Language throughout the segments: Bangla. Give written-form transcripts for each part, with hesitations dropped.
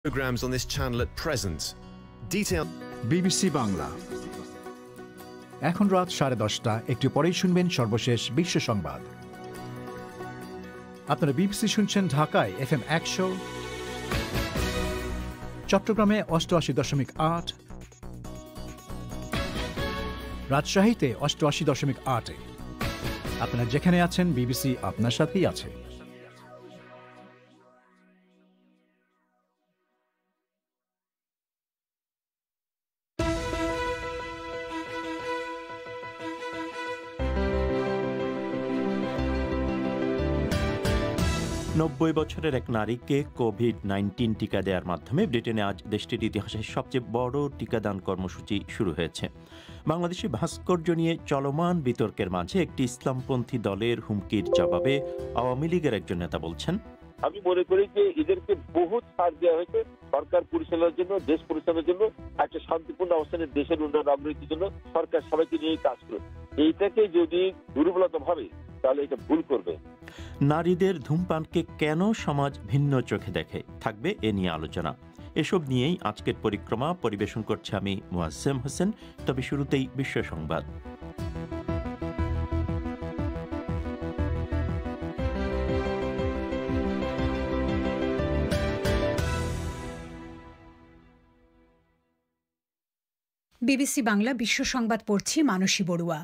Programs on this channel at present. Detail BBC Bangla এখন রাত 10:30 একটু পরেই শুনবেন সর্বশেষ বিশ্ব সংবাদ। আপনারা বিবিসি শুনছেন ঢাকায় FM 100, চট্টগ্রামে 88.8, রাজশাহীতে 88.8। আপনারা যেখানে আছেন বিবিসি আপনার সাথেই আছে। নব্বই বছরের এক নারীকে কোভিড-19 টিকা দেওয়ার মাধ্যমে ব্রিটেনে আজ দেশটির ইতিহাসের সবচেয়ে বড় টিকাদান কর্মসূচি শুরু হয়েছে। বাংলাদেশে ভাস্কর্য নিয়ে চলমান বিতর্কের মাঝে একটি ইসলামপন্থী দলের হুমকির জবাবে আওয়ামী লীগের একজন নেতা বলছেন, আমি মনে করি যে এদেরকে বহুত ছাড় দেওয়া হয়েছে সরকার পরিচালনার জন্য, দেশ পরিচালনার জন্য, একটা শান্তিপূর্ণ অবস্থানে দেশের উন্নয়ন অগ্রগতির জন্য সরকার সবাইকে নিয়ে কাজ করে। এইটাকে যদি দুর্বলতা ভাবে তাহলে এটা ভুল করবে। নারীদের ধূমপানকে কেন সমাজ ভিন্ন চোখে দেখে, থাকবে এ নিয়ে আলোচনা। এসব নিয়েই আজকের পরিক্রমা পরিবেশন করছে আমি মুয়াজ্জেম হোসেন। তবে শুরুতেই বিশ্ব সংবাদ। বিবিসি বাংলা বিশ্ব সংবাদ পড়ছি মানসী বড়ুয়া।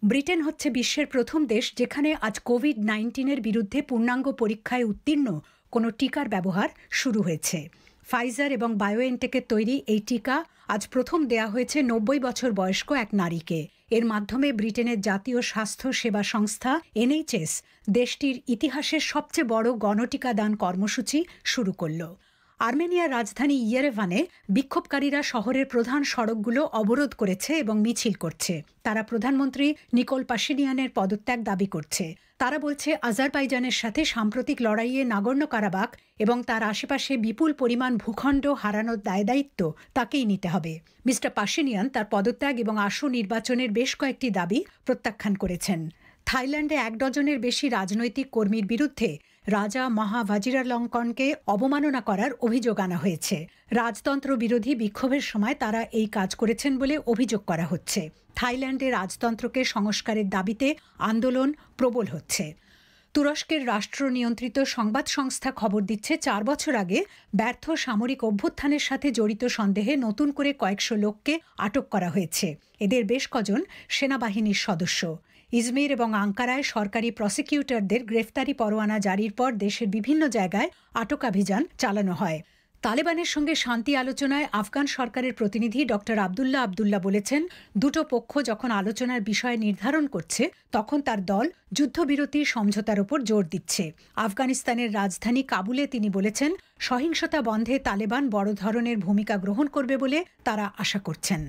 ব্রিটেন হচ্ছে বিশ্বের প্রথম দেশ যেখানে আজ কোভিড-19-এর বিরুদ্ধে পূর্ণাঙ্গ পরীক্ষায় উত্তীর্ণ কোনো টিকার ব্যবহার শুরু হয়েছে। ফাইজার এবং বায়োএনটেকের তৈরি এই টিকা আজ প্রথম দেয়া হয়েছে 90 বছর বয়স্ক এক নারীকে। এর মাধ্যমে ব্রিটেনের জাতীয় স্বাস্থ্য সেবা সংস্থা NHS দেশটির ইতিহাসের সবচেয়ে বড় গণটিকাদান কর্মসূচি শুরু করল। আর্মেনিয়ার রাজধানী ইয়েরেভানে বিক্ষোভকারীরা শহরের প্রধান সড়কগুলো অবরোধ করেছে এবং মিছিল করছে। তারা প্রধানমন্ত্রী নিকোল পাশিনিয়ানের পদত্যাগ দাবি করছে। তারা বলছে আজারবাইজানের সাথে সাম্প্রতিক লড়াইয়ে নাগর্ণ কারাবাখ এবং তার আশেপাশে বিপুল পরিমাণ ভূখণ্ড হারানোর দায়দায়িত্ব তাকেই নিতে হবে। মিস্টার পাশিনিয়ান তার পদত্যাগ এবং আসু নির্বাচনের বেশ কয়েকটি দাবি প্রত্যাখ্যান করেছেন। থাইল্যান্ডে 1 ডজনের বেশি রাজনৈতিক কর্মীর বিরুদ্ধে রাজা মাহা ভাজিরালঙ্কনকে অবমাননা করার অভিযোগ আনা হয়েছে। রাজতন্ত্র বিরোধী বিক্ষোভের সময় তারা এই কাজ করেছেন বলে অভিযোগ করা হচ্ছে। থাইল্যান্ডে রাজতন্ত্রকে সংস্কারের দাবিতে আন্দোলন প্রবল হচ্ছে। তুরস্কের রাষ্ট্র নিয়ন্ত্রিত সংবাদ সংস্থা খবর দিচ্ছে 4 বছর আগে ব্যর্থ সামরিক অভ্যুত্থানের সাথে জড়িত সন্দেহে নতুন করে কয়েকশো লোককে আটক করা হয়েছে। এদের বেশ কজন সেনাবাহিনীর সদস্য। ইজমির এবং আঙ্কারায় সরকারি প্রসিকিউটরদের গ্রেফতারি পরোয়ানা জারির পর দেশের বিভিন্ন জায়গায় আটকাভিযান চালানো হয়। তালেবানের সঙ্গে শান্তি আলোচনায় আফগান সরকারের প্রতিনিধি ডক্টর আবদুল্লাহ বলেছেন, দুটো পক্ষ যখন আলোচনার বিষয় নির্ধারণ করছে তখন তার দল যুদ্ধবিরতি সমঝোতার উপর জোর দিচ্ছে। আফগানিস্তানের রাজধানী কাবুলে তিনি বলেছেন, সহিংসতা বন্ধে তালেবান বড় ধরনের ভূমিকা গ্রহণ করবে বলে তারা আশা করছেন।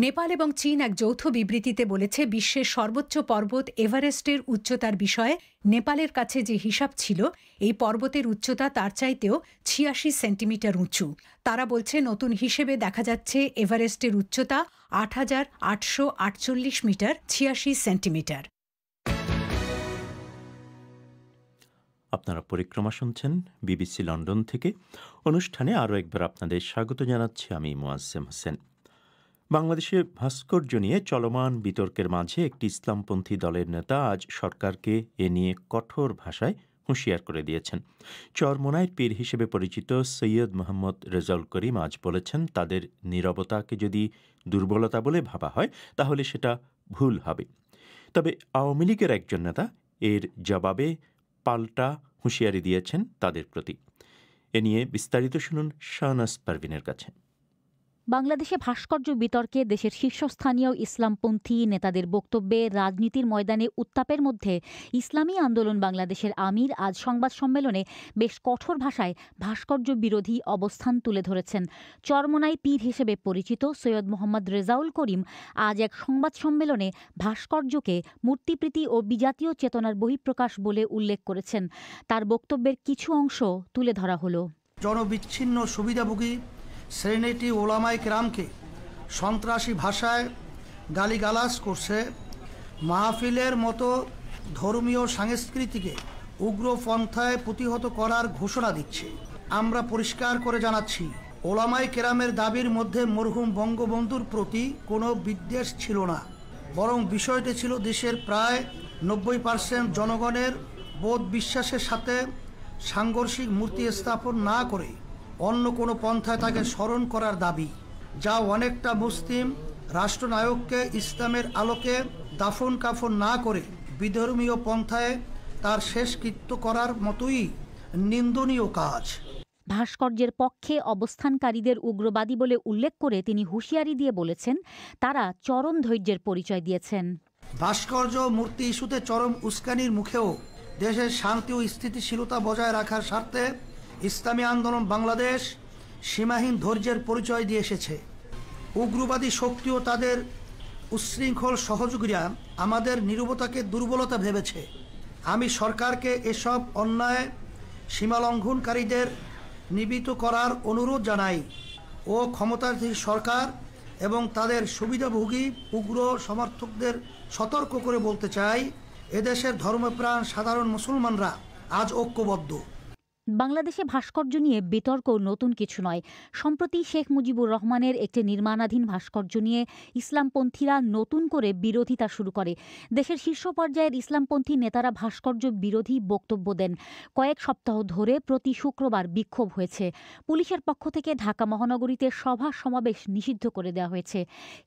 নেপাল এবং চীন এক যৌথ বিবৃতিতে বলেছে, বিশ্বের সর্বোচ্চ পর্বত এভারেস্টের উচ্চতার বিষয়ে নেপালের কাছে যে হিসাব ছিল, এই পর্বতের উচ্চতা তার চাইতেও 86 সেন্টিমিটার উঁচু। তারা বলছে, নতুন হিসেবে দেখা যাচ্ছে এভারেস্টের উচ্চতা 8,848 মিটার 86 সেন্টিমিটার। আপনারা পরিক্রমা শুনছেন বিবিসি লন্ডন থেকে। অনুষ্ঠানে আরও একবার আপনাদের স্বাগত জানাচ্ছি আমি মুয়াজ্জেম হোসেন। বাংলাদেশে ভাস্কর্য নিয়ে চলমান বিতর্কের মাঝে একটি ইসলামপন্থী দলের নেতা আজ সরকারকে এ নিয়ে কঠোর ভাষায় হুঁশিয়ার করে দিয়েছেন। চরমোনাইর পীর হিসেবে পরিচিত সৈয়দ মোহাম্মদ রেজাউল করিম আজ বলেছেন, তাদের নীরবতাকে যদি দুর্বলতা বলে ভাবা হয় তাহলে সেটা ভুল হবে। তবে আওয়ামী লীগের একজন নেতা এর জবাবে পাল্টা হুঁশিয়ারি দিয়েছেন তাদের প্রতি। এ নিয়ে বিস্তারিত শুনুন শাহনাজ পারভিনের কাছে। বাংলাদেশে ভাস্কর্য বিতর্কে দেশের শীর্ষস্থানীয় ইসলামপন্থী নেতাদের বক্তব্যে রাজনীতির ময়দানে উত্তাপের মধ্যে ইসলামী আন্দোলন বাংলাদেশের আমির আজ সংবাদ সম্মেলনে বেশ কঠোর ভাষায় ভাস্কর্য বিরোধী অবস্থান তুলে ধরেছেন। চরমোনাই পীর হিসেবে পরিচিত সৈয়দ মোহাম্মদ রেজাউল করিম আজ এক সংবাদ সম্মেলনে ভাস্কর্যকে মূর্তিপ্রীতি ও বিজাতীয় চেতনার বহিঃপ্রকাশ বলে উল্লেখ করেছেন। তার বক্তব্যের কিছু অংশ তুলে ধরা হলো। জনবিচ্ছিন্ন সুবিধাভোগী শ্রেণীটি ওলামায়ে কেরামকে সন্ত্রাসী ভাষায় গালিগালাজ করছে, মাহফিলের মতো ধর্মীয় সংস্কৃতিকে উগ্রপন্থায় প্রতিহত করার ঘোষণা দিচ্ছে। আমরা পরিষ্কার করে জানাচ্ছি, ওলামায়ে কেরামের দাবির মধ্যে মরহুম বঙ্গবন্ধুর প্রতি কোনো বিদ্বেষ ছিল না, বরং বিষয়টি ছিল দেশের প্রায় 90% জনগণের বোধ বিশ্বাসের সাথে সাংঘর্ষিক মূর্তি স্থাপন না করে অন্য কোনো পন্থায় তাকে স্মরণ করার দাবি, যা অনেকটা মুসলিম রাষ্ট্রনায়ককে ইসলামের আলোকে দাফন কাফন না করে বিধর্মীয় পন্থায় তার শেষকৃত্য করার মতোই নিন্দনীয় কাজ। ভাস্কর্যের পক্ষে অবস্থানকারীদের উগ্রবাদী বলে উল্লেখ করে তিনি হুঁশিয়ারি দিয়ে বলেছেন, তারা চরম ধৈর্যের পরিচয় দিয়েছেন। ভাস্কর্য মূর্তি ইস্যুতে চরম উস্কানির মুখেও দেশের শান্তি ও স্থিতিশীলতা বজায় রাখার স্বার্থে ইসলামী আন্দোলন বাংলাদেশ সীমাহীন ধৈর্যের পরিচয় দিয়ে এসেছে। উগ্রবাদী শক্তি ও তাদের উচ্ছৃঙ্খল সহযোগীরা আমাদের নীরবতাকে দুর্বলতা ভেবেছে। আমি সরকারকে এসব অন্যায় সীমালঙ্ঘনকারীদের নিবৃত্ত করার অনুরোধ জানাই ও ক্ষমতাধীন সরকার এবং তাদের সুবিধাভোগী উগ্র সমর্থকদের সতর্ক করে বলতে চাই, এদেশের ধর্মপ্রাণ সাধারণ মুসলমানরা আজ ঐক্যবদ্ধ। বাংলাদেশে ভাস্কর্য নিয়ে বিতর্ক নতুন কিছু নয়। সম্প্রতি শেখ মুজিবুর রহমানের একটি নির্মাণাধীন ভাস্কর্য নিয়ে ইসলামপন্থীরা নতুন করে বিরোধিতা শুরু করে। দেশের শীর্ষ পর্যায়ের ইসলামপন্থী নেতারা ভাস্কর্য বিরোধী বক্তব্য দেন। কয়েক সপ্তাহ ধরে প্রতি শুক্রবার বিক্ষোভ হয়েছে। পুলিশের পক্ষ থেকে ঢাকা মহানগরীতে সভা সমাবেশ নিষিদ্ধ করে দেওয়া হয়েছে।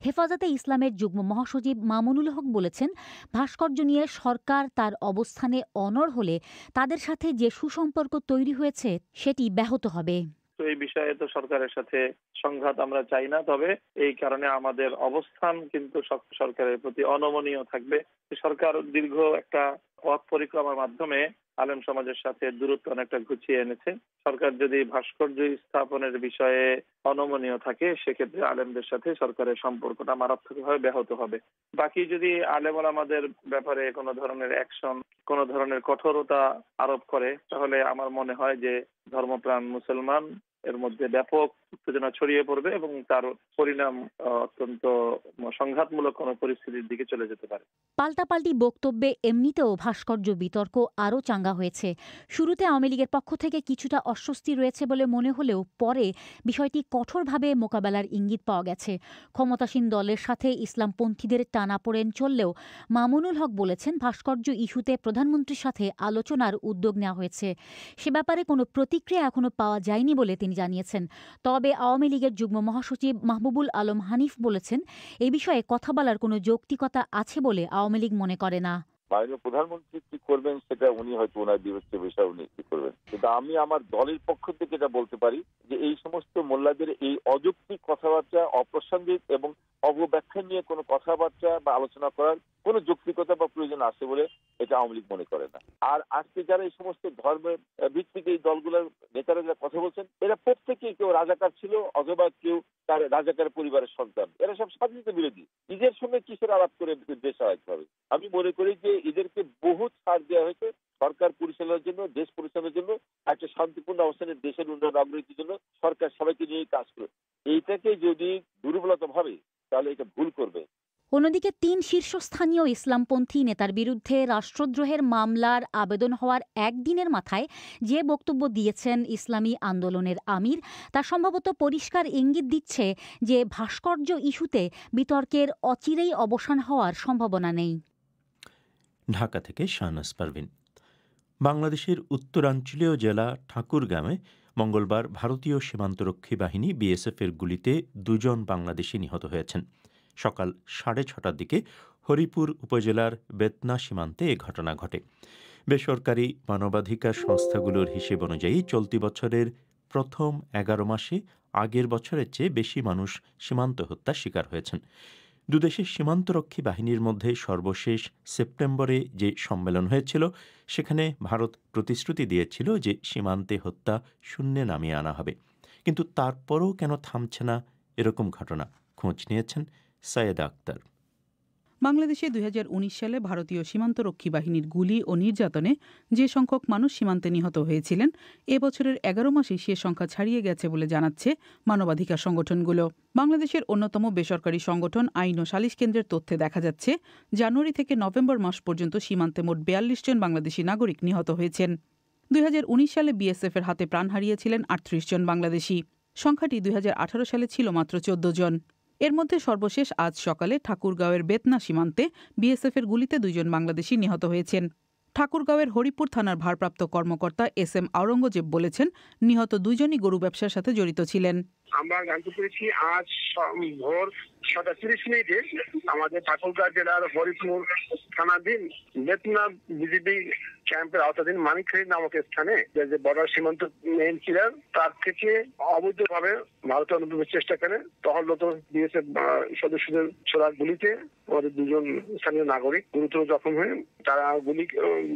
হেফাজতে ইসলামের যুগ্ম মহাসচিব মামুনুল হক বলেছেন, ভাস্কর্য নিয়ে সরকার তার অবস্থানে অনড় হলে তাদের সাথে যে সুসম্পর্ক তৈরি হয়েছে সেটি ব্যাহত হবে। তো এই বিষয়ে তো সরকারের সাথে সংঘাত আমরা চাই না, তবে এই কারণে আমাদের অবস্থান কিন্তু সরকারের প্রতি অনমনীয় থাকবে। সরকার দীর্ঘ একটা পথ পরিক্রমার মাধ্যমে আলেম সমাজের সাথে দূরত্ব অনেকটা ঘুচিয়ে এনেছে। সরকার যদি ভাস্কর্য স্থাপনের বিষয়ে অনমনীয় থাকে, সেক্ষেত্রে আলেমদের সাথে সরকারের সম্পর্কটা মারাত্মকভাবে ব্যাহত হবে। বাকি যদি আলেম ওলামাদের ব্যাপারে কোনো ধরনের অ্যাকশন, কোনো ধরনের কঠোরতা আরোপ করে, তাহলে আমার মনে হয় যে ধর্মপ্রাণ মুসলমান এর মধ্যে ব্যাপক উত্তেজনা ছড়িয়ে পড়বে এবং তার পরিণাম অত্যন্ত সংঘাতমূলক কোনো পরিস্থিতির দিকে চলে যেতে পারে। পাল্টাপাল্টি বক্তব্যে এমনিতেও ভাস্কর্য বিতর্ক আরও চাঙ্গা হয়েছে। শুরুতে আওয়ামী লীগের পক্ষ থেকে কিছুটা অস্বস্তি রয়েছে বলে মনে হলেও পরে বিষয়টি কঠোরভাবে মোকাবেলার ইঙ্গিত পাওয়া গেছে। ক্ষমতাসীন দলের সাথে ইসলামপন্থীদের টানাপোড়েন চললেও মামুনুল হক বলেছেন, ভাস্কর্য ইস্যুতে প্রধানমন্ত্রীর সাথে আলোচনার উদ্যোগ নেওয়া হয়েছে। সে ব্যাপারে কোনো প্রতিক্রিয়া এখনো পাওয়া যায়নি বলে তিনি জানিয়েছেন। তবে আওয়ামী লীগের যুগ্ম মহাসচিব মাহবুবুল আলম হানিফ বলেছেন, এ বিষয়ে কথা বলার কোনো যৌক্তিকতা আছে বলে আওয়ামী লীগ মনে করে না। মাননীয় প্রধানমন্ত্রী কি করবেন সেটা উনি হয়তো ওনার বিবেচ্য বিষয়, উনি কি করবেন। কিন্তু আমি আমার দলের পক্ষ থেকে এটা বলতে পারি যে এই সমস্ত মোল্লাদের এই অযৌক্তিক কথাবার্তা, অপ্রাসঙ্গিক এবং অবব্যাখ্যা নিয়ে কোনো কথাবার্তা বা আলোচনা করার কোনো যৌক্তিকতা বা প্রয়োজন আছে বলে এটা আওয়ামী লীগ মনে করে না। আর আজকে যারা এই সমস্ত ধর্মের ভিত্তিক এই দলগুলোর নেতারা যারা কথা বলছেন, এরা প্রত্যেকেই কেউ রাজাকার ছিল অথবা কেউ তার রাজাকার পরিবারের সন্তান। এরা সব স্বাধীনতা বিরোধী। ঈদের সময় কিসের আলাপ করে দেশ চালাতে হবে? আমি মনে করি যে এদেরকে বহুত ছাড় দেওয়া হয়েছে সরকার পরিচালনার জন্য, দেশ পরিচালনার জন্য, একটা শান্তিপূর্ণ অবস্থানে দেশের উন্নয়ন অগ্রগতির জন্য সরকার সবাইকে নিয়ে কাজ করে। এইটাকে যদি দুর্বলতা ভাবে তাহলে এটা ভুল করবে। অন্যদিকে ৩ শীর্ষস্থানীয় ইসলামপন্থী নেতার বিরুদ্ধে রাষ্ট্রদ্রোহের মামলার আবেদন হওয়ার একদিনের মাথায় যে বক্তব্য দিয়েছেন ইসলামী আন্দোলনের আমির, তা সম্ভবত পরিষ্কার ইঙ্গিত দিচ্ছে যে ভাস্কর্য ইস্যুতে বিতর্কের অচিরেই অবসান হওয়ার সম্ভাবনা নেই। ঢাকা থেকে শাহনাজ পারভিন। বাংলাদেশের উত্তরাঞ্চলীয় জেলা ঠাকুরগাঁওয়ে মঙ্গলবার ভারতীয় সীমান্তরক্ষী বাহিনী বিএসএফের গুলিতে 2 জন বাংলাদেশি নিহত হয়েছেন। সকাল 6:30টার দিকে হরিপুর উপজেলার বেতনা সীমান্তে এ ঘটনা ঘটে। বেসরকারি মানবাধিকার সংস্থাগুলোর হিসেব অনুযায়ী চলতি বছরের প্রথম 11 মাসে আগের বছরের চেয়ে বেশি মানুষ সীমান্ত হত্যার শিকার হয়েছেন। দুদেশের সীমান্তরক্ষী বাহিনীর মধ্যে সর্বশেষ সেপ্টেম্বরে যে সম্মেলন হয়েছিল, সেখানে ভারত প্রতিশ্রুতি দিয়েছিল যে সীমান্তে হত্যা শূন্যে নামিয়ে আনা হবে। কিন্তু তারপরও কেন থামছে না এরকম ঘটনা? খোঁজ নিয়েছেন সায়েদা আক্তার। বাংলাদেশে 2019 সালে ভারতীয় সীমান্তরক্ষী বাহিনীর গুলি ও নির্যাতনে যে সংখ্যক মানুষ সীমান্তে নিহত হয়েছিলেন, এবছরের 11 মাসে সে সংখ্যা ছাড়িয়ে গেছে বলে জানাচ্ছে মানবাধিকার সংগঠনগুলো। বাংলাদেশের অন্যতম বেসরকারি সংগঠন আইন ও সালিশ কেন্দ্রের তথ্যে দেখা যাচ্ছে, জানুয়ারি থেকে নভেম্বর মাস পর্যন্ত সীমান্তে মোট 42 জন বাংলাদেশি নাগরিক নিহত হয়েছেন। 2019 সালে বিএসএফ এর হাতে প্রাণ হারিয়েছিলেন 38 জন বাংলাদেশি। সংখ্যাটি 2018 সালে ছিল মাত্র 14 জন। এর মধ্যে সর্বশেষ আজ সকালে ঠাকুরগাঁওয়ের বেতনা সীমান্তে বিএসএফ এর গুলিতে 2 জন বাংলাদেশি নিহত হয়েছেন। ঠাকুরগাঁওয়ের হরিপুর থানার ভারপ্রাপ্ত কর্মকর্তা এস.এম. আওরঙ্গজেব বলেছেন, নিহত 2 জনই গরু ব্যবসার সাথে জড়িত ছিলেন। আমরা জানতে পেরেছি আজ ভোর 7:30 মিনিটে আমাদের ঠাকুরগাঁও জেলার হরিপুর থানাধীন বেতনা বিজিবি ক্যাম্পের আওতাধীন মানিকখালী নামক স্থানে যে বর্ডার সীমান্ত মেইন কিলার তার থেকে অবৈধভাবে ভারতে অনুপ্রবেশের চেষ্টা করে টহলরত বিএসএফ সদস্যদের ছোড়ার গুলিতে আমাদের 2 জন স্থানীয় নাগরিক গুরুতর জখম হয়ে তারা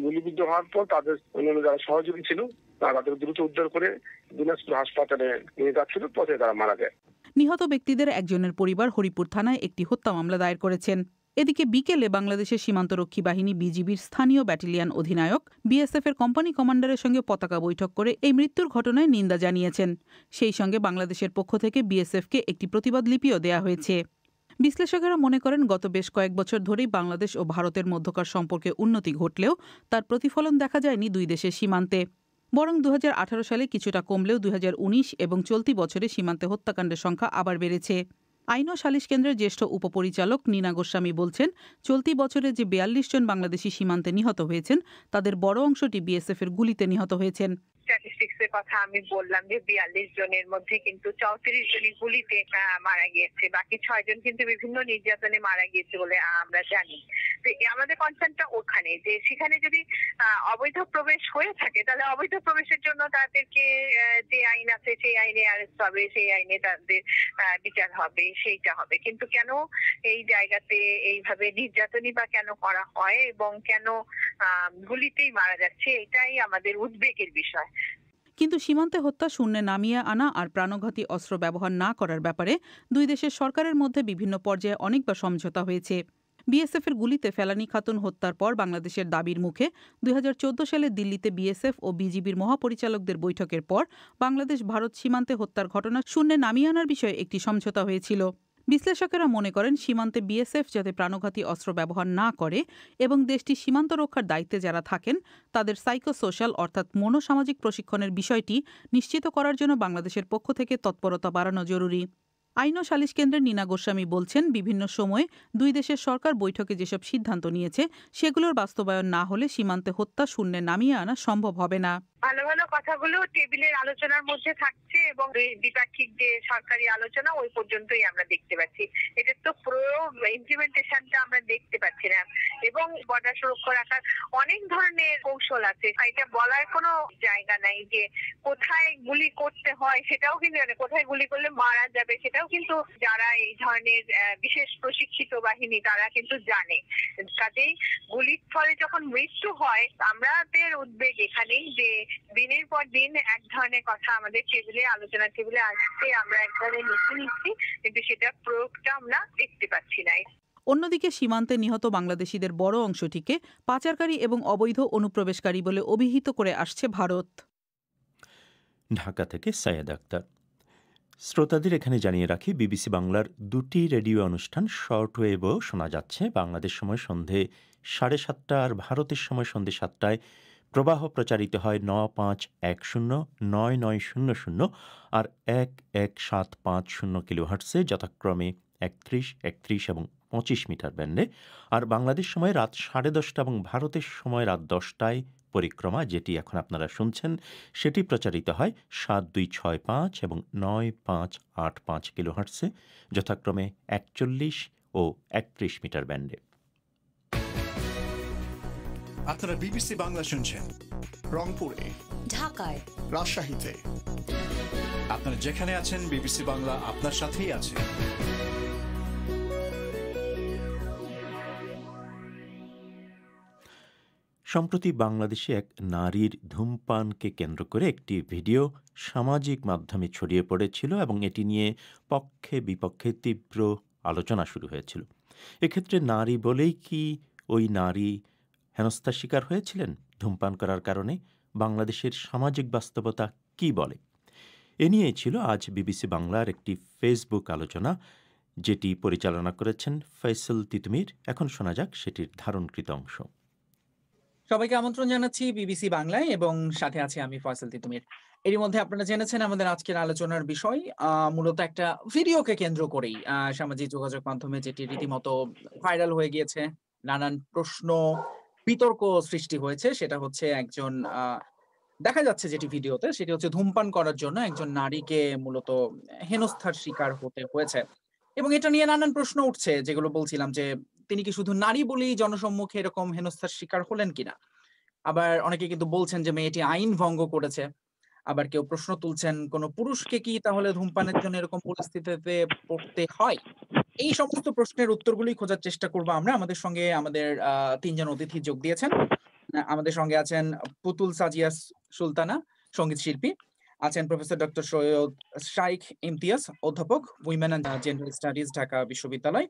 গুলিবিদ্ধ হওয়ার পর তাদের অন্যান্য যারা সহযোগী ছিল তাদের দ্রুত উদ্ধার করে দিনাজপুর হাসপাতালে নিয়ে যাচ্ছিল, পথে তারা মারা যায়। নিহত ব্যক্তিদের একজনের পরিবার হরিপুর থানায় একটি হত্যা মামলা দায়ের করেছেন। এদিকে বিকেলে বাংলাদেশের সীমান্তরক্ষী বাহিনী বিজিবির স্থানীয় ব্যাটালিয়ন অধিনায়ক বিএসএফ এর কোম্পানি কমান্ডারের সঙ্গে পতাকা বৈঠক করে এই মৃত্যুর ঘটনায় নিন্দা জানিয়েছেন। সেই সঙ্গে বাংলাদেশের পক্ষ থেকে বিএসএফকে একটি প্রতিবাদ লিপিও দেয়া হয়েছে। বিশ্লেষকেরা মনে করেন, গত বেশ কয়েক বছর ধরেই বাংলাদেশ ও ভারতের মধ্যকার সম্পর্কে উন্নতি ঘটলেও তার প্রতিফলন দেখা যায়নি দুই দেশের সীমান্তে। বরং 2018 সালে কিছুটা কমলেও 2019 এবং চলতি বছরে সীমান্তে হত্যাকাণ্ডের সংখ্যা আবার বেড়েছে। আইন ও সালিশ কেন্দ্রের জ্যেষ্ঠ উপপরিচালক নীনা গোস্বামী বলছেন, চলতি বছরে যে 42 জন বাংলাদেশি সীমান্তে নিহত হয়েছেন তাদের বড় অংশটি বিএসএফ এর গুলিতে নিহত হয়েছেন। স্ট্যাটিস্টিক্সের কথা আমি বললাম যে 42 জনের মধ্যে কিন্তু 34 জনই গুলিতে মারা গিয়েছে, বাকি 6 জন কিন্তু বিভিন্ন নির্যাতনে মারা গিয়েছে বলে আমরা জানি। তো আমাদের কনসার্নটা ওখানে যে সেখানে যদি অবৈধ প্রবেশ হয়ে থাকে তাহলে অবৈধ প্রবেশের জন্য তাদেরকে যে আইন আছে সেই আইনে অ্যারেস্ট হবে, সেই আইনে তাদের বিচার হবে, সেইটা হবে। কিন্তু কেন এই জায়গাতে এইভাবে নির্যাতনই বা কেন করা হয় এবং কেন গুলিতেই মারা যাচ্ছে, এটাই আমাদের উদ্বেগের বিষয়। কিন্তু সীমান্তে হত্যা শূন্যে নামিয়ে আনা আর প্রাণঘাতী অস্ত্র ব্যবহার না করার ব্যাপারে দুই দেশের সরকারের মধ্যে বিভিন্ন পর্যায়ে অনেকবার সমঝোতা হয়েছে। বিএসএফ এর গুলিতে ফেলানী খাতুন হত্যার পর বাংলাদেশের দাবির মুখে 2014 সালে দিল্লিতে বিএসএফ ও বিজিবির মহাপরিচালকদের বৈঠকের পর বাংলাদেশ ভারত সীমান্তে হত্যার ঘটনা শূন্যে নামিয়ে আনার বিষয়ে একটি সমঝোতা হয়েছিল। বিশ্লেষকেরা মনে করেন, সীমান্তে বিএসএফ যাতে প্রাণঘাতী অস্ত্র ব্যবহার না করে এবং দেশটির সীমান্ত রক্ষার দায়িত্বে যারা থাকেন তাদের সাইকোসোশ্যাল অর্থাৎ মনোসামাজিক প্রশিক্ষণের বিষয়টি নিশ্চিত করার জন্য বাংলাদেশের পক্ষ থেকে তৎপরতা বাড়ানো জরুরি। আইন ও সালিশ কেন্দ্রের নীনা গোস্বামী বলছেন, বিভিন্ন সময়ে দুই দেশের সরকার বৈঠকে যেসব সিদ্ধান্ত নিয়েছে সেগুলোর বাস্তবায়ন না হলে সীমান্তে হত্যা শূন্যে নামিয়ে আনা সম্ভব হবে না। ভালো ভালো কথাগুলো টেবিলের আলোচনার মধ্যে থাকছে এবং দ্বিপাক্ষিক যে সরকারি আলোচনা ওই পর্যন্তই আমরা দেখতে পাচ্ছি। এটা তো প্রয়োগ ইমপ্লিমেন্টেশনটা আমরা দেখতে পাচ্ছি না। এবং বর্ডার সুরক্ষা রাখার অনেক ধরনের কৌশল আছে, এটা বলার কোনো জায়গা নাই যে কোথায় গুলি করতে হয় সেটাও কিন্তু জানে, কোথায় গুলি করলে মারা যাবে সেটাও কিন্তু যারা এই ধরনের বিশেষ প্রশিক্ষিত বাহিনী তারা কিন্তু জানে। কাজেই গুলির ফলে যখন মৃত্যু হয় আমাদের উদ্বেগ এখানেই যে দিনের পর দিন এক ধরনের কথা আমাদের টেবিলে আলোচনা টেবিলে আসছে, আমরা এক ধরনের নিচ্ছি কিন্তু সেটা প্রয়োগটা আমরা দেখতে পাচ্ছি না। অন্যদিকে সীমান্তে নিহত বাংলাদেশিদের বড় অংশটিকে পাচারকারী এবং অবৈধ অনুপ্রবেশকারী বলে অভিহিত করে আসছে ভারত। ঢাকা থেকে সাইয়েদ আক্তার। শ্রোতাদের এখানে জানিয়ে রাখি, বিবিসি বাংলার 2টি রেডিও অনুষ্ঠান শর্টওয়েভও শোনা যাচ্ছে। বাংলাদেশ সময় সন্ধে 7:30 আর ভারতের সময় সন্ধে 7টায় প্রবাহ প্রচারিত হয় 9510, 9900 আর 11750 কিলোহার্টসে, যথাক্রমে 31, 31 এবং 25 মিটার ব্যান্ডে। আর বাংলাদেশ সময় রাত 10:30 এবং ভারতের সময় রাত 10টায় পরিক্রমা, যেটি এখন আপনারা শুনছেন, সেটি প্রচারিত হয় 7265 এবং 9585 কিলোহার্টসে, যথাক্রমে 41 ও 31 মিটার ব্যান্ডে। আপনারা বিবিসি বাংলা শুনছেন রংপুরে, ঢাকায়, রাজশাহীতে। আপনারা যেখানে আছেন বিবিসি বাংলা আপনার সাথেই আছে। সম্প্রতি বাংলাদেশে এক নারীর ধূমপানকে কেন্দ্র করে একটি ভিডিও সামাজিক মাধ্যমে ছড়িয়ে পড়েছিল এবং এটি নিয়ে পক্ষে বিপক্ষে তীব্র আলোচনা শুরু হয়েছিল। এক্ষেত্রে নারী বলেই কি ওই নারী হেনস্থার শিকার হয়েছিলেন ধূমপান করার কারণে? বাংলাদেশের সামাজিক বাস্তবতা কি বলে? এ নিয়ে ছিল আজ বিবিসি বাংলার একটি ফেসবুক আলোচনা, যেটি পরিচালনা করেছেন ফয়সল তিতুমির। এখন শোনা যাক সেটির ধারণকৃত অংশ। সবাইকে আমন্ত্রণ জানাচ্ছি বিবিসি বাংলায় এবং সাথে আছে আমি ফয়সাল তিতুমির। এরই মধ্যে আপনারা জেনেছেন আমাদের আজকের আলোচনার বিষয় মূলত একটা ভিডিওকে কেন্দ্র করেই সামাজিক যোগাযোগ মাধ্যমে যেটি রীতিমতো ভাইরাল হয়ে গিয়েছে, নানান প্রশ্ন বিতর্ক সৃষ্টি হয়েছে। সেটা হচ্ছে একজন দেখা যাচ্ছে যেটি ভিডিওতে, সেটি হচ্ছে ধূমপান করার জন্য একজন নারীকে মূলত হেনস্থার শিকার হতে হয়েছে এবং এটা নিয়ে নানান প্রশ্ন উঠছে, যেগুলো বলছিলাম যে তিনি কি শুধু নারী বলেই জনসম্মুখে এরকম হেনস্থার শিকার হলেন কিনা। আবার অনেকে কিন্তু বলছেন যে মেয়েটি আইন ভঙ্গ করেছে। আবার কেউ প্রশ্ন তুলছেন কোন পুরুষকে কি তাহলে ধূমপানের জন্য এরকম পরিস্থিতিতে পড়তে হয়। এই সমস্ত প্রশ্নের উত্তরগুলি খোঁজার চেষ্টা করবো আমরা। আমাদের সঙ্গে আমাদের ৩ জন অতিথি যোগ দিয়েছেন। আমাদের সঙ্গে আছেন পুতুল সাজিয়া সুলতানা, সঙ্গীত শিল্পী, আছেন প্রফেসর ডক্টর সৈয়দ শাইখ ইমতিয়াজ, অধ্যাপক, women and gender studies, Dhaka বিশ্ববিদ্যালয়,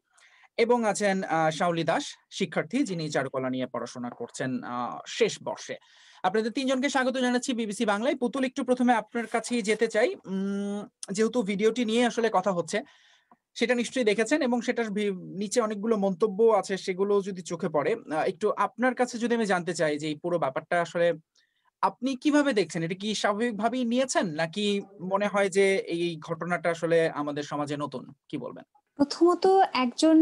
এবং আছেন শাওলি দাস, শিক্ষার্থী, যিনি চারুকলা নিয়ে পড়াশোনা করছেন শেষ বর্ষে। আপনাদের ৩ জনকে স্বাগত জানাচ্ছি বিবিসি বাংলায়। পুতুল, একটু প্রথমে আপনার কাছেই যেতে চাই। যেহেতু ভিডিওটি নিয়ে আসলে কথা হচ্ছে, সেটা নিশ্চয়ই দেখেছেন এবং সেটার নিচে অনেকগুলো মন্তব্য আছে, সেগুলো যদি চোখে পড়ে, একটু আপনার কাছে যদি আমি জানতে চাই যে এই পুরো ব্যাপারটা আসলে আপনি কিভাবে দেখছেন? এটা কি স্বাভাবিকভাবেই নিয়েছেন, নাকি মনে হয় যে এই ঘটনাটা আসলে আমাদের সমাজে নতুন? কি বলবেন? প্রথমত, একজন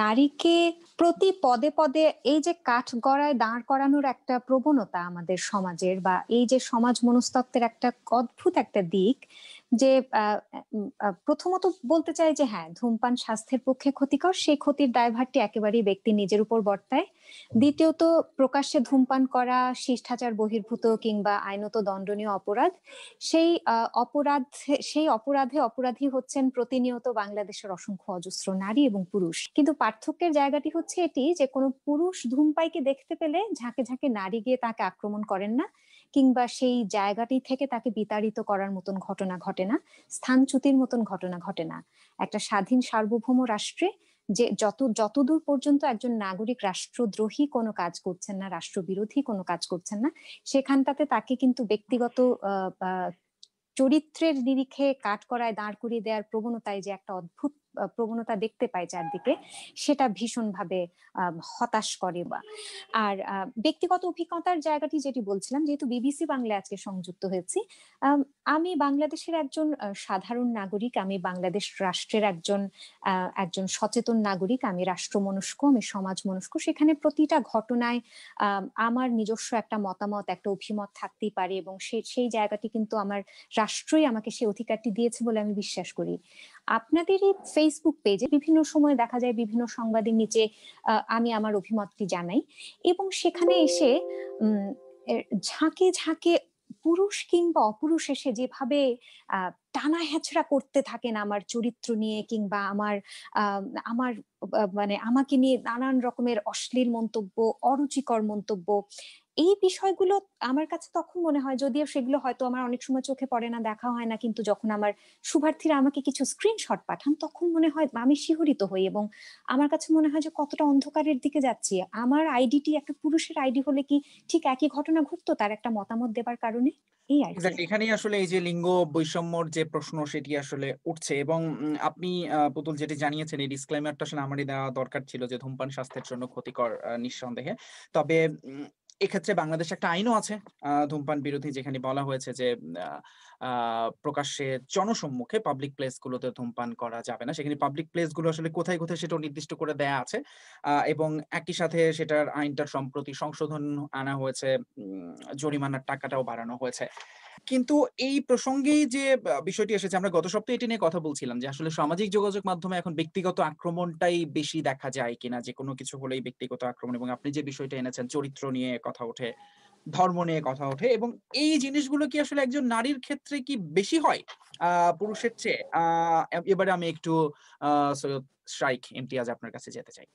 নারীকে প্রতি পদে পদে এই যে কাঠগড়ায় দাঁড় করানোর একটা প্রবণতা আমাদের সমাজের, বা এই যে সমাজ মনস্তত্ত্বের একটা অদ্ভুত একটা দিক, যে প্রথমত বলতে চাই যে হ্যাঁ, ধূমপান স্বাস্থ্যের পক্ষে ক্ষতিকর, সেই ক্ষতির দায়ভারটি একেবারেই ব্যক্তি নিজের উপর বর্তায়। দ্বিতীয়ত, প্রকাশ্যে ধূমপান করা শিষ্টাচার বহির্ভূত কিংবা আইনত দণ্ডনীয় অপরাধ। সেই অপরাধে অপরাধী হচ্ছেন প্রতিনিয়ত বাংলাদেশের অসংখ্য অজস্র নারী এবং পুরুষ। কিন্তু পার্থক্যের জায়গাটি হচ্ছে এটি যে কোনো পুরুষ ধূমপায়ীকে দেখতে পেলে ঝাঁকে ঝাঁকে নারী গিয়ে তাকে আক্রমণ করেন না, কিংবা সেই জায়গাটি থেকে তাকে বিতাড়িত করার মতন ঘটনা ঘটে না, স্থানচ্যুতির মতন ঘটনা ঘটে না। একটা স্বাধীন সার্বভৌম রাষ্ট্রে যে যতদূর পর্যন্ত একজন নাগরিক রাষ্ট্রদ্রোহী কোনো কাজ করছেন না, রাষ্ট্রবিরোধী কোনো কাজ করছেন না, সেখানটাতে তাকে কিন্তু ব্যক্তিগত চরিত্রের নিরিখে কাঠগড়ায় দাঁড় করিয়ে দেওয়ার প্রবণতায় যে একটা অদ্ভুত প্রবণতা দেখতে পাই চারদিকে, সেটা ভীষণভাবে হতাশ করে। আর ব্যক্তিগত অভিজ্ঞতার জায়গাটি যেটি বলছিলাম, যেহেতু বিবিসি বাংলা আজকে সংযুক্ত হয়েছি, আমি বাংলাদেশের একজন সাধারণ নাগরিক, আমি বাংলাদেশ রাষ্ট্রের একজন সচেতন নাগরিক, আমি রাষ্ট্রমনস্ক, আমি সমাজ মনস্ক। সেখানে প্রতিটা ঘটনায় আমার নিজস্ব একটা মতামত, একটা অভিমত থাকতেই পারে, এবং সেই জায়গাটি কিন্তু আমার রাষ্ট্রই আমাকে সেই অধিকারটি দিয়েছে বলে আমি বিশ্বাস করি। আপনাদের এই ফেসবুক পেজে বিভিন্ন সময় দেখা যায় বিভিন্ন সংবাদের নিচে আমি আমার অভিমতটি জানাই, এবং সেখানে এসে ঝাঁকে ঝাঁকে পুরুষ কিংবা অপুরুষ এসে যেভাবে টানা হেঁচড়া করতে থাকেন আমার চরিত্র নিয়ে, কিংবা আমার মানে আমাকে নিয়ে নানান রকমের অশ্লীল মন্তব্য, অরুচিকর মন্তব্য, এই বিষয়গুলো আমার কাছে তখন মনে হয়, যদিও সেগুলো হয়তো আমার অনেক সময় চোখে পড়ে না, দেখা হয় না, কিন্তু যখন আমার শুভার্থীরা আমাকে কিছু স্ক্রিনশট পাঠান, তখন মনে হয় আমি শিহরিত হই, এবং আমার কাছে মনে হয় যে কতটা অন্ধকারের দিকে যাচ্ছি। আমার আইডিটি একটা পুরুষের আইডি হলে কি ঠিক একই ঘটনা ঘটতো তার একটা মতামত দেবার কারণে? এখানেই আসলে এই যে লিঙ্গ বৈষম্যর যে প্রশ্ন, সেটি আসলে উঠছে। এবং আপনি পুতুল যেটি জানিয়েছেন, এই ডিসক্লেমারটা আসলে আমারই দেওয়া দরকার ছিল, যে ধূমপান স্বাস্থ্যের জন্য ক্ষতিকর নিঃসন্দেহে। তবে এক্ষেত্রে বাংলাদেশে একটা আইনও আছে ধূমপান বিরোধী, যেখানে বলা হয়েছে যে প্রকাশ্যে জনসম্মুখে পাবলিক প্লেস গুলোতে ধূমপান করা যাবে না। সেখানে পাবলিক প্লেস গুলো আসলে কোথায় কোথায় সেটাও নির্দিষ্ট করে দেয়া আছে, এবং একই সাথে সেটার আইনটার সম্প্রতি সংশোধন আনা হয়েছে, জরিমানার টাকাটাও বাড়ানো হয়েছে। কিন্তু এই প্রসঙ্গেই যে বিষয়টি এসেছে, আমরা গত সপ্তাহে এটি নিয়ে কথা বলছিলাম যে আসলে সামাজিক যোগাযোগ মাধ্যমে এখন ব্যক্তিগত আক্রমণটাই বেশি দেখা যায় কিনা, যে কোনো কিছু হলেই ব্যক্তিগত আক্রমণ। এবং আপনি যে বিষয়টা এনেছেন, চরিত্র নিয়ে কথা ওঠে, ধর্ম নিয়ে কথা ওঠে, এবং এই জিনিসগুলো কি আসলে একজন নারীর ক্ষেত্রে কি বেশি হয় পুরুষের চেয়ে? এবারে আমি একটু সৈয়দ শাইখ ইমতিয়াজ আপনার কাছে যেতে চাই।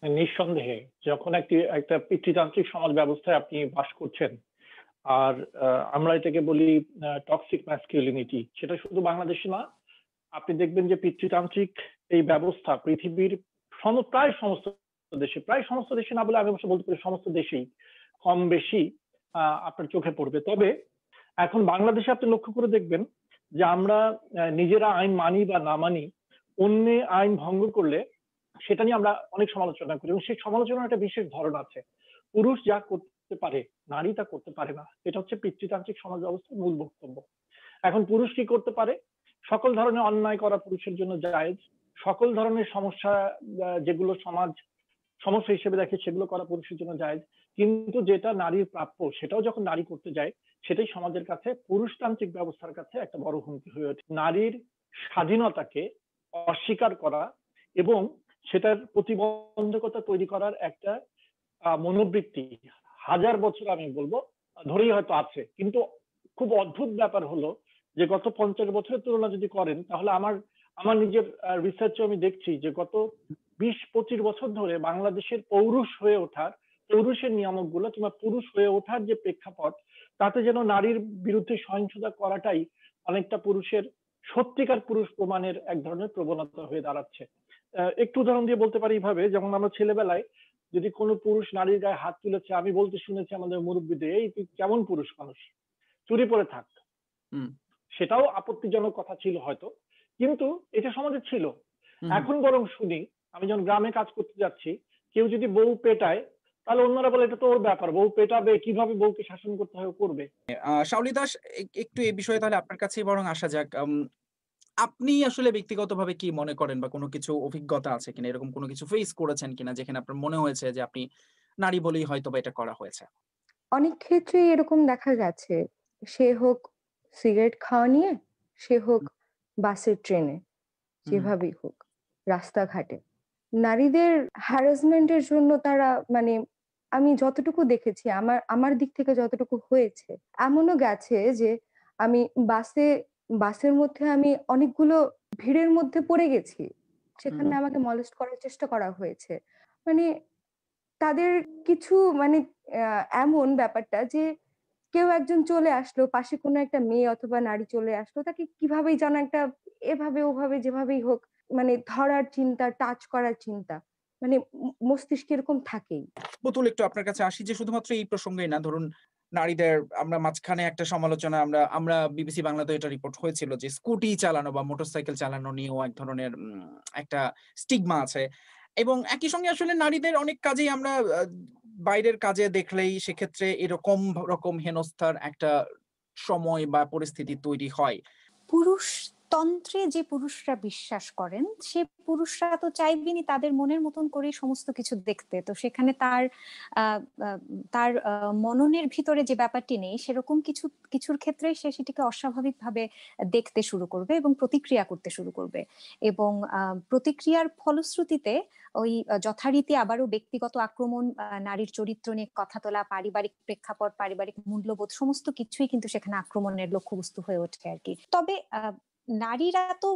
নিঃসন্দেহে যখন একটা পিতৃতান্ত্রিক সমাজ ব্যবস্থায় আপনি বাস করছেন, আর আমরা এটাকে বলি টক্সিক ম্যাসকিউলিনিটি, সেটা শুধু বাংলাদেশে না, আপনি দেখবেন যে পিতৃতান্ত্রিক এই ব্যবস্থা পৃথিবীর প্রায় সমস্ত দেশে না বলে আমি অবশ্য বলতে পারি সমস্ত দেশেই কম বেশি আপনার চোখে পড়বে। তবে এখন বাংলাদেশে আপনি লক্ষ্য করে দেখবেন যে আমরা নিজেরা আইন মানি বা না মানি, অন্য আইন ভঙ্গ করলে সেটা নিয়ে আমরা অনেক সমালোচনা করি, এবং সেই সমালোচনার একটা বিশেষ ধরন আছে। পুরুষ যা করতে করতে পারে, নারী তা করতে পারে না। এটা হচ্ছে পিতৃতান্ত্রিক সমাজ ব্যবস্থার মূল বক্তব্য। এখন পুরুষ কি করতে পারে? সকল ধরনের অন্যায় করা পুরুষের জন্য জায়েজ, সকল ধরনের সমস্যা যেগুলো সমাজ সমস্যা হিসেবে দেখে সেগুলো করা পুরুষের জন্য জায়েজ, কিন্তু যেটা নারীর প্রাপ্য সেটাও যখন নারী করতে যায় সেটাই সমাজের কাছে, পুরুষতান্ত্রিক ব্যবস্থার কাছে একটা বড় হুমকি হয়ে ওঠে। নারীর স্বাধীনতাকে অস্বীকার করা এবং সেটার প্রতিবন্ধকতা তৈরি করার একটা মনোবৃত্তি হাজার বছর আমি বলবো ধরেই হয়তো আছে, কিন্তু খুব অদ্ভুত ব্যাপার হলো যে গত 50 বছরের তুলনা যদি করেন তাহলে আমার নিজের রিসার্চে আমি দেখছি যে গত 20-25 বছর ধরে বাংলাদেশের পৌরুষের নিয়ামকগুলো কিংবা পুরুষ হয়ে ওঠার যে প্রেক্ষাপট, তাতে যেন নারীর বিরুদ্ধে সহিংসতা করাটাই অনেকটা পুরুষের সত্যিকার পুরুষ প্রমাণের এক ধরনের প্রবণতা হয়ে দাঁড়াচ্ছে। একটু উদাহরণ দিয়ে বলতে পারি এইভাবে, যেমন আমরা ছেলেবেলায় যদি কোনো পুরুষ নারীর গায়ে হাত তুলেছে, আমি বলতে শুনেছি আমাদের মুরব্বীদের, এই তুই কেমন পুরুষ মানুষ, চুরি পরে থাক। সেটাও আপত্তিজনক কথা ছিল হয়তো, কিন্তু এটা সমাজে ছিল। এখন বরং শুনি, আমি যখন গ্রামে কাজ করতে যাচ্ছি, কেউ যদি বউ পেটায় তাহলে অন্যরা বলে এটা তো ওর ব্যাপার, বউ পেটাবে, কিভাবে বউকে শাসন করতে হয় করবে। শাওলি দাস, একটু এই বিষয়ে তাহলে আপনার কাছেই বরং আসা যাক। আপনি আসলে ব্যক্তিগতভাবে কি মনে করেন, বা কোনো কিছু অভিজ্ঞতা আছে কিনা, এরকম কোনো কিছু ফেস করেছেন কিনা যেখানে আপনার মনে হয়েছে যে আপনি নারী বলেই হয়তো বা এটা করা হয়েছে? অনেক ক্ষেত্রে এরকম দেখা গেছে, সে হোক সিগারেট খাওয়া নিয়ে, সে হোক বাসের ট্রেনে, যেভাবেই হোক রাস্তাঘাটে, নারীদের হ্যারাসমেন্টের জন্য তারা মানে আমি যতটুকু দেখেছি, আমার দিক থেকে যতটুকু হয়েছে, এমনও গেছে যে আমি বাসের মধ্যে আমি অনেকগুলো ভিড়ের মধ্যে পড়ে গেছি, সেখানে আমাকে মলেস্ট করার চেষ্টা করা হয়েছে। মানে তাদের কিছু মানে এমন ব্যাপারটা যে কেউ একজন চলে আসলো, পাশে কোনো একটা মেয়ে অথবা নারী চলে আসলো, তাকে কিভাবেই যেন একটা এভাবে ওভাবে যেভাবেই হোক মানে ধরার চিন্তা, টাচ করার চিন্তা, মানে মস্তিষ্কে এরকম থাকেই। পুতুল, একটু আপনার কাছে আসি যে শুধুমাত্র এই প্রসঙ্গেই না, ধরুন নারীদের আমরা মাঝখানে একটা সমালোচনা আমরা বিবিসি বাংলাতে এটা রিপোর্ট হয়েছিল যে স্কুটি চালানো বা মোটরসাইকেল চালানো নিয়েও এক ধরনের একটা স্টিগমা আছে, এবং একই সঙ্গে আসলে নারীদের অনেক কাজেই আমরা বাইরের কাজে দেখলেই সেক্ষেত্রে এরকম রকম হেনস্থার একটা সময় বা পরিস্থিতি তৈরি হয়। পুরুষতন্ত্রে যে পুরুষরা বিশ্বাস করেন, সে পুরুষরা তো চাইবেনি তাদের মনের মতন করে সমস্ত কিছু দেখতে। তো সেখানে তার মননের ভিতরে যে ব্যাপারটি নেই, সেরকম কিছুর ক্ষেত্রে সে সেটিকে অস্বাভাবিকভাবে দেখতে শুরু করবে এবং প্রতিক্রিয়া করতে শুরু করবে, এবং প্রতিক্রিয়ার ফলশ্রুতিতে ওই যথারীতি আবারও ব্যক্তিগত আক্রমণ, নারীর চরিত্র নিয়ে কথা তোলা, পারিবারিক প্রেক্ষাপট, পারিবারিক মূল্যবোধ, সমস্ত কিছুই কিন্তু সেখানে আক্রমণের লক্ষ্যবস্তু হয়ে ওঠে আর কি। তবে নারীরা তো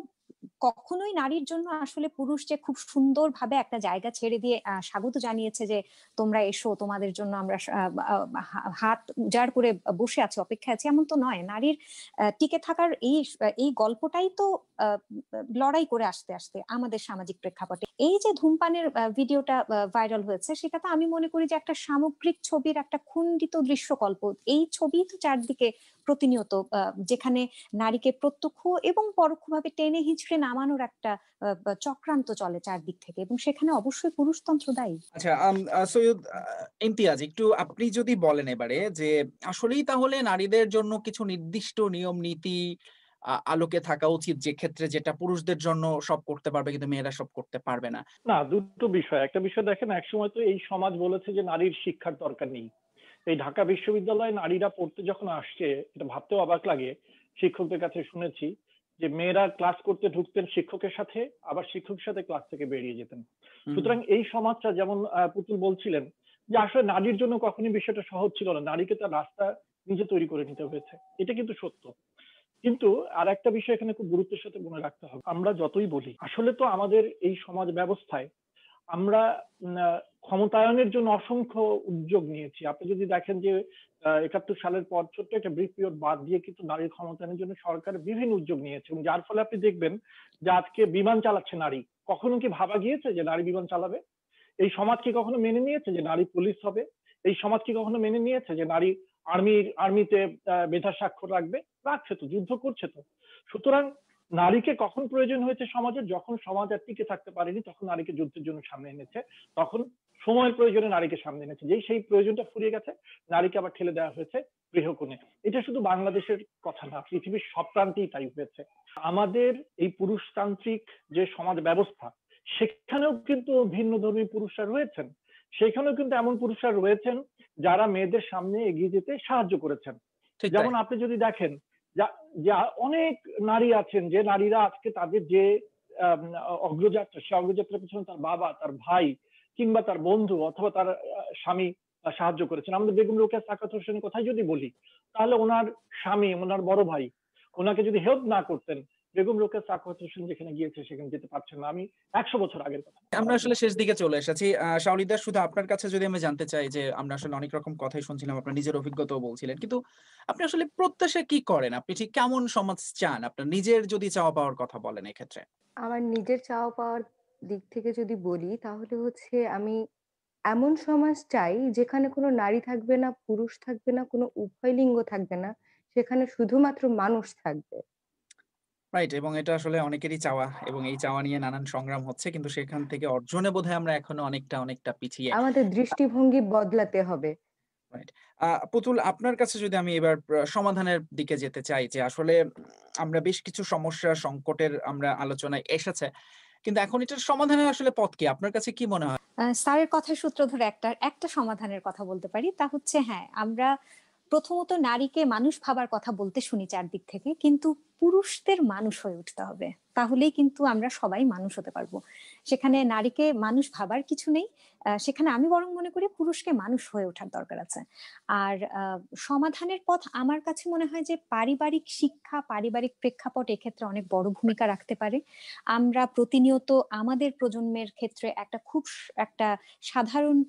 কখনোই নারীর জন্য আসলে পুরুষ যে খুব সুন্দরভাবে একটা জায়গা ছেড়ে দিয়ে স্বাগত জানিয়েছে যে তোমরা এসো, তোমাদের জন্য আমরা হাত উজাড় করে বসে আছি, অপেক্ষা আছি, এমন তো নয়। নারীর টিকে থাকার এই গল্পটাই তো লড়াই করে আসতে আসতে আমাদের সামাজিক প্রেক্ষাপটে এই যে ধূমপানের ভিডিওটা ভাইরাল হয়েছে, সেটা তো আমি মনে করি যে একটা সামগ্রিক ছবির একটা খণ্ডিত দৃশ্যকল্প। এই ছবি তো চারদিকে প্রতিনিয়ত, যেখানে নারীকে প্রত্যক্ষ এবং পরোক্ষভাবে টেনে হিঁচড়ে নামানোর একটা চক্রান্ত চলে চারদিক থেকে, এবং সেখানে অবশ্যই পুরুষতন্ত্র দায়ী। আচ্ছা, সৈয়দ ইমতিয়াজ, একটু আপনি যদি বলেন এবারে যে আসলেই তাহলে নারীদের জন্য কিছু নির্দিষ্ট নিয়ম নীতি আলোকে থাকা উচিত, যে ক্ষেত্রে যেটা পুরুষদের জন্য সব করতে পারবে কিন্তু মেয়েরা সব করতে পারবে না। না, দুটো বিষয়। একটা বিষয় দেখেন, একসময় তো এই সমাজ বলেছে যে নারীর শিক্ষার দরকার নেই। এই ঢাকা বিশ্ববিদ্যালয়ে নারীরা পড়তে যখন আসছে, এটা ভাবতেও অবাক লাগে, শিক্ষকদের কাছে শুনেছি যে মেয়েরা ক্লাস করতে ঢুকতেন শিক্ষকের সাথে, আবার শিক্ষকের সাথে ক্লাস থেকে বেরিয়ে যেতেন। সুতরাং এই সমাজটা, যেমন পুতুল বলছিলেন যে আসলে নারীর জন্য কখনই বিষয়টা সহজ ছিল না, নারীকে তার রাস্তা নিজে তৈরি করে নিতে হয়েছে, এটা কিন্তু সত্য। কিন্তু আর একটা বিষয় এখানে খুব গুরুত্বের সাথে মনে রাখতে হবে, আমরা যতই বলি আসলে তো আমাদের এই সমাজ ব্যবস্থায় আমরা ক্ষমতায়নের জন্য অসংখ্য উদ্যোগ নিয়েছি। আপনি যদি দেখেন যে 71 সালের পর ছোট্ট একটা ব্রিফ পিরিয়ড বাদ দিয়ে কিন্তু নারীর ক্ষমতায়নের জন্য সরকার বিভিন্ন উদ্যোগ নিয়েছে, এবং যার ফলে আপনি দেখবেন যে আজকে বিমান চালাচ্ছে নারী। কখনো কি ভাবা গিয়েছে যে নারী বিমান চালাবে? এই সমাজ কি কখনো মেনে নিয়েছে যে নারী পুলিশ হবে? এই সমাজ কি কখনো মেনে নিয়েছে যে নারী আর্মিতে মেধা স্বাক্ষর রাখবে? রাখছে তো, যুদ্ধ করছে তো। সুতরাং নারীকে কখন প্রয়োজন হয়েছে সমাজের, যখন সমাজ আর টিকে থাকতে পারেনি তখন নারীকে যুদ্ধের জন্য সামনে এনেছে, তখন সময়ের প্রয়োজনে নারীকে সামনে এনেছে। যেই সেই প্রয়োজনটা ফুরিয়ে গেছে, নারীকে আবার ঠেলে দেওয়া হয়েছে গৃহকোণে। এটা শুধু বাংলাদেশের কথা না, পৃথিবীর সব প্রান্তেই তাই হয়েছে। আমাদের এই পুরুষতান্ত্রিক যে সমাজ ব্যবস্থা, সেখানেও কিন্তু ভিন্ন ধর্মী পুরুষরা রয়েছেন, সেখানেও কিন্তু এমন পুরুষরা রয়েছেন যারা মেয়েদের সামনে এগিয়ে যেতে সাহায্য করেছেন। যেমন আপনি যদি দেখেন অনেক নারী আছেন যে নারীরা আজকে তাদের যে অগ্রযাত্রা, সে অগ্রযাত্রার পিছনে তার বাবা, তার ভাই কিংবা তার বন্ধু অথবা তার স্বামী সাহায্য করেছেন। আমাদের বেগম রোকেয়া সাখাওয়াত হোসেনের কথাই যদি বলি, তাহলে ওনার স্বামী, ওনার বড় ভাই ওনাকে যদি হেল্প না করতেন, বেগম রোকেয়া সাখাওয়াত হোসেন যেখানে গিয়েছে সেখানে যেতে পারছেন না। আমি 100 বছর আগের কথা। আমরা আসলে শেষ দিকে চলে এসেছি। শাওলিদা, শুধু আপনার কাছে যদি আমি জানতে চাই যে আমরা আসলে অনেক রকম কথাই শুনছিলাম, আপনার নিজের অভিজ্ঞতাও বলছিলেন, কিন্তু আপনি আসলে প্রত্যাশা কি করেন? আপনি ঠিক কেমন সমাজ চান? আপনার নিজের যদি চাওয়া পাওয়ার কথা বলেন এক্ষেত্রে। আমার নিজের চাওয়া পাওয়ার দিক থেকে যদি বলি, তাহলে হচ্ছে আমি এমন সমাজ চাই যেখানে কোনো নারী থাকবে না, পুরুষ থাকবে না, কোনো উভয় লিঙ্গ থাকবে না, সেখানে শুধুমাত্র মানুষ থাকবে। রাইট, এবং এটা আসলে অনেকেরই চাওয়া, এবং এই চাওয়া নিয়ে নানান সংগ্রাম হচ্ছে, কিন্তু সেখান থেকে অর্জনে বোধহয় আমরা এখনো অনেকটা পিছিয়ে। আমাদের দৃষ্টিভঙ্গি বদলাতে হবে। রাইট। পুতুল, আপনার কাছে যদি আমি এবার সমাধানের দিকে যেতে চাই, যে আসলে আমরা বেশ কিছু সমস্যা সংকটের আমরা আলোচনায় এসেছে, কিন্তু এখন এটার সমাধানের আসলে পথ কি? আপনার কাছে কি মনে হয়? স্যারের কথার সূত্র ধরে একটা সমাধানের কথা বলতে পারি, তা হচ্ছে হ্যাঁ, আমরা প্রথমত নারীকে মানুষ ভাবার কথা বলতে শুনি চারদিক থেকে, কিন্তু পুরুষদের মানুষ হয়ে উঠতে হবে, তাহলেই কিন্তু আমরা সবাই মানুষ হতে পারবো। সেখানে নারীকে মানুষ ভাবার কিছু নেই, সেখানে আমি বরং মনে করি পুরুষকে মানুষ হয়ে ওঠার দরকার আছে। আর সমাধানের পথ আমার কাছে মনে হয় যে পারিবারিক শিক্ষা, পারিবারিক প্রেক্ষাপট এক্ষেত্রে অনেক বড় ভূমিকা রাখতে পারে। আমরা প্রতিনিয়ত আমাদের প্রজন্মের ক্ষেত্রে একটা সাধারণ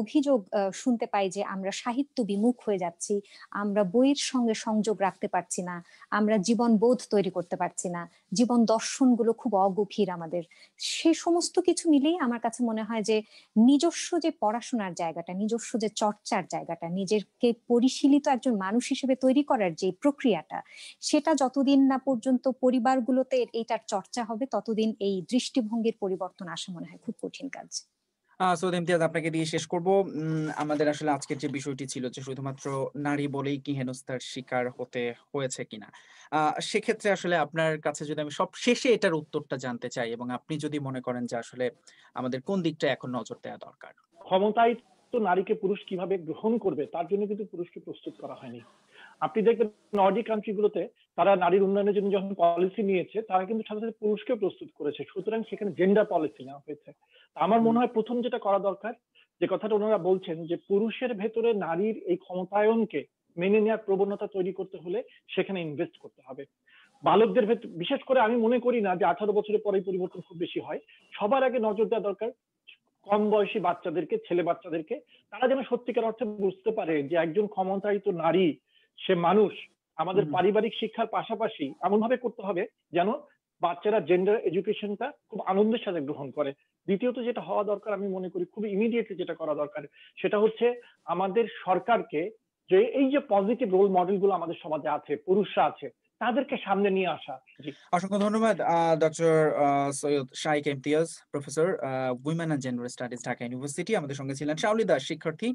অভিযোগ শুনতে পাই যে আমরা সাহিত্য বিমুখ হয়ে যাচ্ছি, আমরা বইয়ের সঙ্গে সংযোগ রাখতে পারছি না, আমরা জীবন বোধ তৈরি করতে পারছি না, জীবন দর্শনগুলো খুব অগভীর আমাদের। সে সমস্ত কিছু মিলেই আমার কাছে মনে হয় যে নিজস্ব যে পড়াশোনার জায়গাটা, নিজস্ব যে চর্চার জায়গাটা, নিজেকে পরিশীলিত একজন মানুষ হিসেবে তৈরি করার যে প্রক্রিয়াটা, সেটা যতদিন না পর্যন্ত পরিবারগুলোতে এটার চর্চা হবে, ততদিন এই দৃষ্টিভঙ্গির পরিবর্তন আসা মনে হয় খুব কঠিন কাজ। সৈয়দ ইমতিয়াজ, আপনাকে দিয়ে শেষ করব। আমাদের আসলে আজকের যে বিষয়টি ছিল যে শুধুমাত্র নারী বলেই কি হেনস্থার শিকার হতে হয়েছে কিনা, সেক্ষেত্রে আসলে আপনার কাছে যদি আমি সব শেষে এটার উত্তরটা জানতে চাই, এবং আপনি যদি মনে করেন যে আসলে আমাদের কোন দিকটা এখন নজর দেওয়া দরকার। ক্ষমতায় তো নারীকে পুরুষ কিভাবে গ্রহণ করবে তার জন্য কিন্তু পুরুষকে প্রস্তুত করা হয়নি। আপনি দেখবেন নর্ডিক কান্ট্রিগুলোতে তারা নারীর উন্নয়নের জন্য যখন পলিসি নিয়েছে, তারা কিন্তু সাথে সাথে পুরুষকেও প্রস্তুত করেছে, সুতরাং সেখানে জেন্ডার পলিসি নেওয়া হয়েছে। আমার মনে হয় প্রথম যেটা করা দরকার, যে কথাটা ওনারা বলছেন যে পুরুষের ভেতরে নারীর এই ক্ষমতায়নকে মেনে নেওয়ার প্রবণতা তৈরি করতে হলে সেখানে ইনভেস্ট করতে হবে। বালকদের ভেতর বিশেষ করে আমি মনে করি না যে 18 বছরের পরে পরিবর্তন খুব বেশি হয়। সবার আগে নজর দেওয়া দরকার কম বয়সী বাচ্চাদেরকে, ছেলে বাচ্চাদেরকে, তারা যেন সত্যিকার অর্থে বুঝতে পারে যে একজন ক্ষমতায়িত নারী সে মানুষ। আমাদের পারিবারিক শিক্ষার পাশাপাশি এমন ভাবে করতে হবে যেন বাচ্চারা জেন্ডার এডুকেশনটা খুব আনন্দের সাথে গ্রহণ করে। দ্বিতীয়ত যেটা হওয়া দরকার, আমি মনে করি খুব ইমিডিয়েটলি যেটা করা দরকার, সেটা হচ্ছে আমাদের সরকারকে যে এই যে পজিটিভ রোল মডেল গুলো আমাদের সমাজে আছে, পুরুষরা আছে, তাদেরকে সামনে নিয়ে আসা। অসংখ্য ধন্যবাদ doctor Syed Shaikh Imtiaz, professor women and gender studies, Dhaka University. আমাদের সঙ্গে ছিলেন শাওলি দাস, শিক্ষার্থী,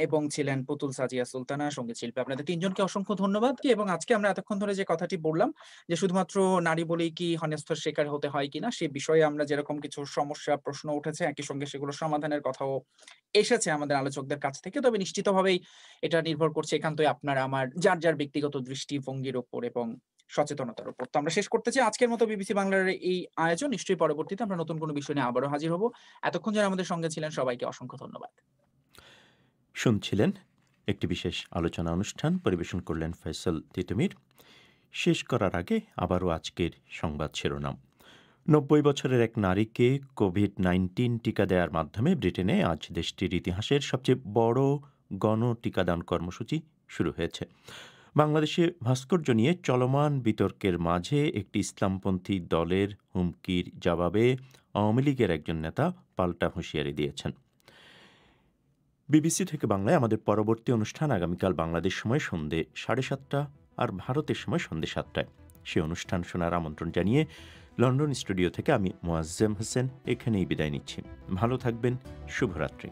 এবং ছিলেন পুতুল সাজিয়া সুলতানা, সঙ্গীত শিল্পী। আপনাদের তিনজনকে অসংখ্য ধন্যবাদ। এবং আজকে আমরা এতক্ষণ ধরে যে কথাটি বললাম যে শুধুমাত্র নারী বলেই কি হেনস্থার শিকার হতে হয় কিনা, সে বিষয়ে আমরা যেরকম কিছু সমস্যা প্রশ্ন উঠেছে, একই সঙ্গে সেগুলো সমাধানের কথাও এসেছে আমাদের আলোচকদের কাছ থেকে। তবে নিশ্চিতভাবেই এটা নির্ভর করছে একান্তই আপনার আমার যার ব্যক্তিগত দৃষ্টিভঙ্গির উপর এবং সচেতনতার উপর। তো আমরা শেষ করতে চাই আজকের মতো বিবিসি বাংলার এই আয়োজন। নিশ্চয়ই পরবর্তীতে আমরা নতুন কোনো বিষয় নিয়ে আবারও হাজির হব। এতক্ষণ যারা আমাদের সঙ্গে ছিলেন সবাইকে অসংখ্য ধন্যবাদ। শুনছিলেন একটি বিশেষ আলোচনা অনুষ্ঠান, পরিবেশন করলেন ফয়সাল তিতুমির। শেষ করার আগে আবারও আজকের সংবাদ শিরোনাম। 90 বছরের এক নারীকে কোভিড-19 টিকা দেওয়ার মাধ্যমে ব্রিটেনে আজ দেশটির ইতিহাসের সবচেয়ে বড় গণ টিকাদান কর্মসূচি শুরু হয়েছে। বাংলাদেশে ভাস্কর্য নিয়ে চলমান বিতর্কের মাঝে একটি ইসলামপন্থী দলের হুমকির জবাবে আওয়ামী লীগের একজন নেতা পাল্টা হুঁশিয়ারি দিয়েছেন। বিবিসি থেকে বাংলায় আমাদের পরবর্তী অনুষ্ঠান আগামীকাল বাংলাদেশ সময় সন্ধ্যে 7:30 আর ভারতের সময় সন্ধ্যে 7টায়। সে অনুষ্ঠান শোনার আমন্ত্রণ জানিয়ে লন্ডন স্টুডিও থেকে আমি মোয়াজ্জেম হোসেন এখানেই বিদায় নিচ্ছি। ভালো থাকবেন। শুভরাত্রি।